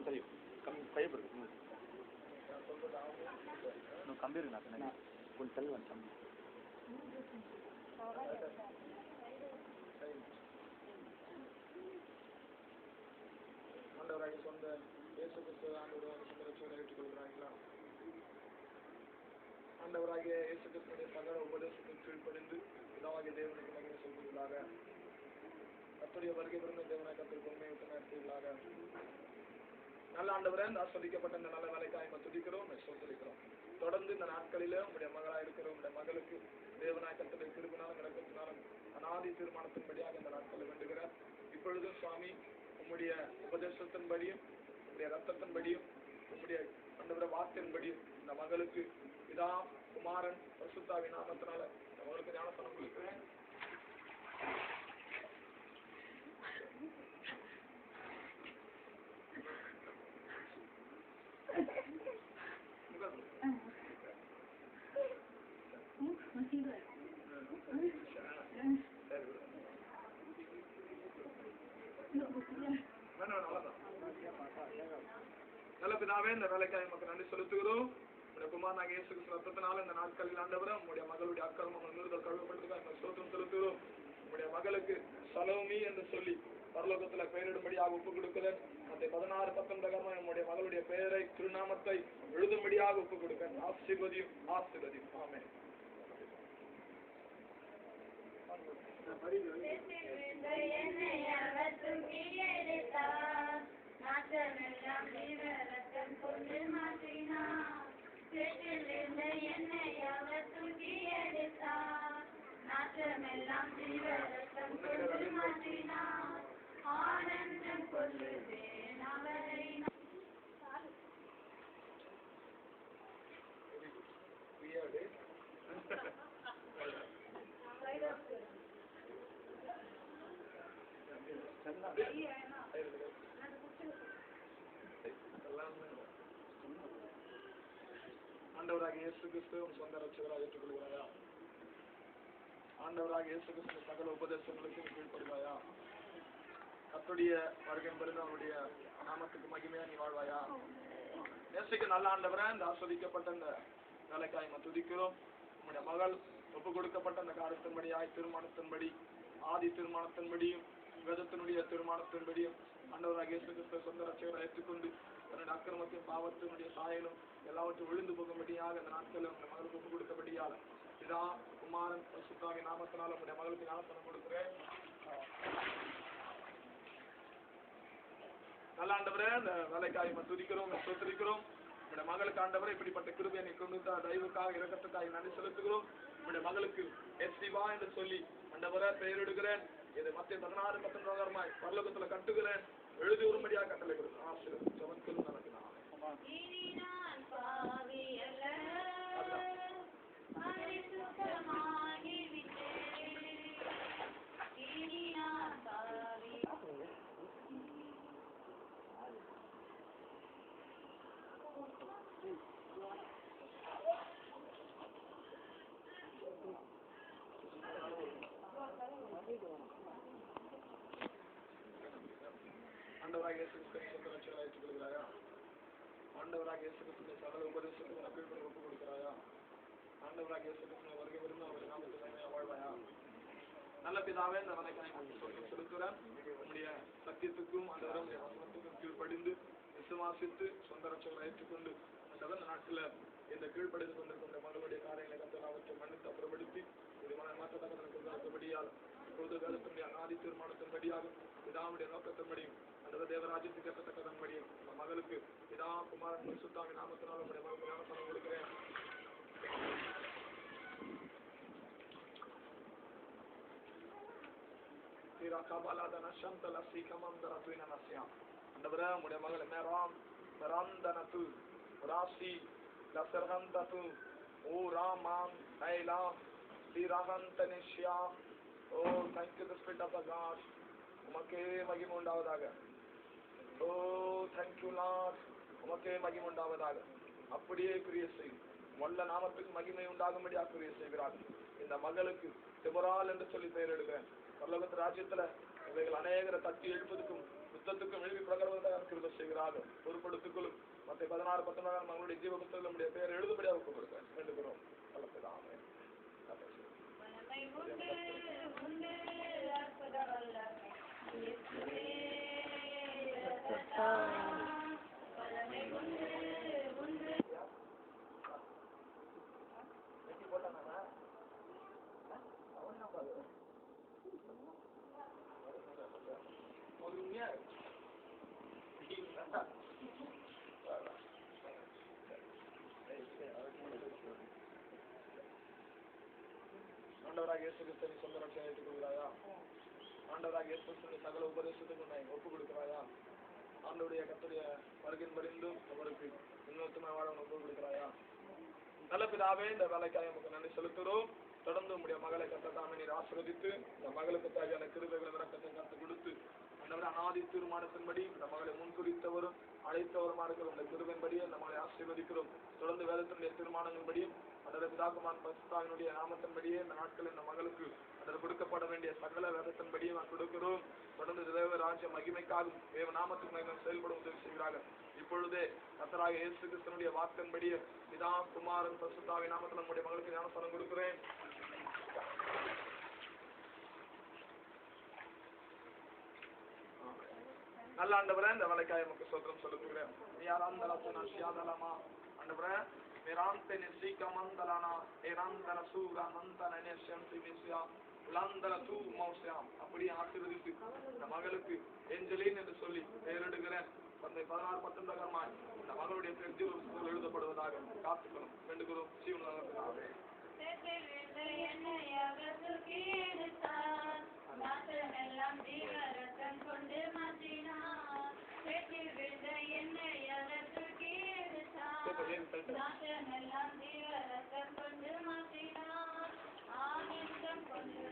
தெரியும் ஃபைபர் கம்பி இருக்குண்ணா கொஞ்சம் தள்ளி வந்து கம்பி ஆண்டவராகி சொந்த இயேசு கிறிஸ்து ஆண்டவராக சொந்த ரட்சகரை ஏற்றுக்கொள்கிறார்களா? ஆண்டவராகிய இயேசு கிறிஸ்துவின் சகல உபதேசத்தின் கீழ்ப்படிந்து பிதாவாகிய தேவனுக்கு மகிமை செலுத்துவீர்களாக. கர்த்தருடைய வருகை பிறந்த தேவனாய் கர்த்தருக்கு உண்மையை விட்டு நடத்துவீர்களாக. நல்ல ஆண்டவரே, ஆஸ்வதிக்கப்பட்ட இந்த நல்ல வேலைக்காய் துதிக்கிறோம், சோதரிக்கிறோம். தொடர்ந்து இந்த நாட்களில உங்களுடைய மகளாக இருக்கிற உங்களுடைய மகளுக்கு தேவனாய் கர்த்தருடைய கிருபையினாலும் இரக்கத்தினாலும் அநாதி தீர்மானத்தின்படியாக இந்த நாட்களில் வேண்டுகிறார். இப்பொழுதும் சுவாமி உம்முடைய உபதேசத்தின்படியும் உங்களுடைய ரத்தத்தின்படியும் உங்களுடைய ஆண்டவருடைய வார்த்தையின்படியும் இந்த மகளுக்கு பிதா குமாரன் பரிசுத்தாவின் நாமத்தினால இந்த மகளுக்கு ஞானஸ்நானம் கொடுக்கிறேன். நல்ல பிதாவே, இந்த வேலைக்காய் மக்கள் நன்றி செலுத்துகிறோம். உங்களுடைய குமாரனாகிய இயேசு கிறிஸ்து ரத்தத்தினால இந்த நாட்களில் ஆண்டவரே உங்களுடைய மகளுடைய அக்கிரமங்கள் மீறுதல் கழுவப்பட்டதுக்காக ஸ்தோத்திரம் செலுத்துகிறோம். உங்களுடைய மகளுக்கு சலோமி என்று சொல்லி பரலோகத்துல பெயரிடும்படியாக ஒப்புக் கொடுக்கிறேன். அந்த 16-19 நம்முடைய மகளுடைய பெயரை திருநாமத்தை எழுதும்படியாக ஒப்புக் கொடுக்கிறேன். ஆசீர்வதியும் ஆசீர்வதியும். ஆமென். ஆனந்தம் கொள்ளுவேன் அவரை ஆண்டவராக இயேசு கிறிஸ்து சொந்த ரட்சகராக ஏற்றுக்கொள்கிறாயா? ஆண்டவராக இயேசு கிறிஸ்து சகல உபதேசங்களுக்கு கீழ்ப்படுவாயா? கர்த்தருடைய வருகை பிறகு அவருடைய நாமத்துக்கு மகிமையா நீ வாழ்வாயா? நேசிக்க நல்ல ஆண்டவரே, இந்த ஆஸ்வதிக்கப்பட்ட இந்த வேலைக்காய் துதிக்கிறோம். உங்களுடைய மகள் ஒப்பு கொடுக்கப்பட்ட அந்த காரியத்தின்படியாய் தீர்மானத்தின்படி ஆதி தீர்மானத்தின்படியும் வேதத்தினுடைய தீர்மானத்தின்படியும் ஆண்டவராக இயேசு கிறிஸ்து சொந்த ரட்சகரை ஏற்றுக்கொண்டு தன்னுடைய அக்கிரமத்தையும் பாவத்தினுடைய சாயலும் எல்லாவற்றையும் விழுந்து போகும்படியாக அந்த நாட்களில் உங்களுடைய மகளுக்கு ஒப்பு கொடுத்தபடியால் பிதா குமாரன் பரிசுத்தாவின் நாமத்தினால் உங்களுடைய மகளுக்கு ஞானஸ்நானம் கொடுக்கிறேன். நல்ல ஆண்டவரே, இந்த வேலைக்காய் துதிக்கிறோம், ஸ்தோத்திரிக்கிறோம். உங்களுடைய மகளுக்கு ஆண்டவரே இப்படிப்பட்ட கிருபையை நீ கொண்டு தயவுக்காக இரக்கத்துக்காக நன்றி செலுத்துகிறோம். உங்களுடைய மகளுக்கு எஸ்திவா என்று சொல்லி ஆண்டவரே பெயரிடுகிறேன். இது மத்திய 16-19 பரலோகத்துல கட்டுகிறேன். எழுதி வரும்படியாக கட்டளை கொடுக்கிறேன். ஆசீர்வாதம் ஜெபத்தில் நடக்கிறேன். ஆண்டவராக இயேசு கிறிஸ்துவின் சொந்த ரட்சகராக ஏற்றுக்கொள்கிறாயா? ஆண்டவராக இயேசு கிறிஸ்துவின் சகல உபதேசத்துக்கு கீழ்ப்படிந்து ஒப்புக் கொடுக்கிறாயா? ஆண்டவராக இயேசு கிறிஸ்துவின் வருகை விருந்து அவருடைய நாமத்தை வாழ்வாயா? நல்ல பிதாவே, இந்த வலைக்காய் செலுத்துகிறேன். உங்களுடைய சத்தியத்துக்கும் அந்த வசனத்துக்கும் கீழ்ப்படிந்து விசுவாசித்து சொந்த ரட்சகரை ஏற்றுக்கொண்டு அந்த நாட்டில் இந்த கீழ்ப்படிந்து கொண்டிருக்கின்ற மகளுடைய காரியங்களை கத்தல் அவற்றை மன்னித்து அப்புறப்படுத்தி இது மாற்றத்தக்கபடியால் இப்பொழுது வேதத்தினுடைய அநாதி தீர்மானத்தின்படியாகும் பிதாவுடைய நோக்கத்தின்படியும் அந்த தேவராஜ்யத்துக்கு ஏற்றத்தக்கதன்படியும் அந்த மகளுக்கு பிதா குமாரன் பரிசுத்தாவின் நாமத்தினால் உங்களுடைய மகளுக்கு ஞானஸ்நானம் கொடுக்கிறேன். ஆண்டவரே உம்முடைய மகள் மெராந்தனது ராசி லசர்ஹந்தது ஓ ராமான் நைலா லீரஹந்தனிஷ்யா. ஓ thank you the spirit of the God. உமக்கே மகிமை உண்டாவதாக. ஓ thank you Lord. உமக்கே மகிமை உண்டாவதாக. அப்படியே கிரியை செய். வல்ல நாமத்துக்கு மகிமை உண்டாகும்படி கிரியை செய்கிறார். இந்த மகளுக்கு தெபரால் என்று சொல்லி பெயரிடுகிறேன். பரலோக ராஜ்யத்துல இவைகள் அநேகரை தட்டி எழுப்பதுக்கும் யுத்தத்துக்கும் எழுதி பிரகரவதாக கிருபை செய்கிறார்கள். பொறுப்படுத்திக்கொள்ளும் மற்ற 16-19 மகளுடைய ஜீவ புத்தகத்தில் நம்முடைய பெயர் எழுதும்படியாக ஒப்புக்கொடுக்கிறேன் வேண்டுகிறோம். வல்லபிதாவே. ஆண்டவராக இயேசு கிறிஸ்துவின் சொந்த ரட்சகனை ஏற்றுக்கொள்கிறாயா? ஆண்டவராக இயேசு கிறிஸ்துவின் சகல உபதேசத்துக்கு உன்னை ஒப்புக் கொடுக்கிறாயா? ஆண்டவருடைய கர்த்தருடைய வருகையின் பரிந்தும் அவருக்கு இன்னொருத்தமை வாழ ஒப்புக் கொடுக்கிறாயா? நல்ல பிதாவே, இந்த வேலைக்காக நமக்கு நன்றி செலுத்துகிறோம். தொடர்ந்து உங்களுடைய மகளை கர்த்தர் நீர் ஆசீர்வதித்து இந்த மகளுக்கு தேவையான கிருபைகளை விளக்கத்தை கற்றுக் கொடுத்து அண்டவரை அநாதி தீர்மானத்தின்படி இந்த மகளை முன்குறித்தவரும் அழைத்தவருமா இருக்கிற உங்களுடைய கிருபையின்படியே இந்த மகளை ஆசீர்வதிக்கிறோம். தொடர்ந்து வேதத்தினுடைய தீர்மானங்களின்படியும் அண்டவரை பிதாகுமான் பரிசுத்தாவினுடைய நாமத்தின்படியே இந்த நாட்கள் இந்த மகளுக்கு அதில் கொடுக்கப்பட வேண்டிய சகல வேதத்தின்படியும் நான் கொடுக்கிறோம். தொடர்ந்து தேவ ராஜ்ய மகிமைக்காகவும் தேவ நாமத்துக்கு மகிமை செயல்பட உதவி செய்கிறார்கள். இப்பொழுதே கர்த்தராகிய இயேசு கிறிஸ்துவினுடைய வாக்கின்படியே பிதா குமாரன் பரிசுத்தாவின் நாமத்தில் நம்முடைய மகளுக்கு ஞானஸ்தானம் கொடுக்கிறேன். நல்ல ஆண்டவரே, இந்த வேலைக்காக நமக்கு சொல்றோம் சொல்லுகிறேன். ஆண்டவரே நிராந்த நிசீக மந்தலனா நிராந்தன சூரா நந்தன நேசந்தி மிஸ்யா உலந்தன தூ மௌசியாம். அப்படியே ஆசீர்வதித்து இந்த மகளுக்கு ஏஞ்சலின் என்று சொல்லி பெயரிடுகிறேன். 16-19 இந்த மகளுடைய பெயர் எழுதப்படுவதாக காத்துக்கணும் வேண்டுகிறோம். ஜீவனாகவே ஆனந்தம் கொண்டு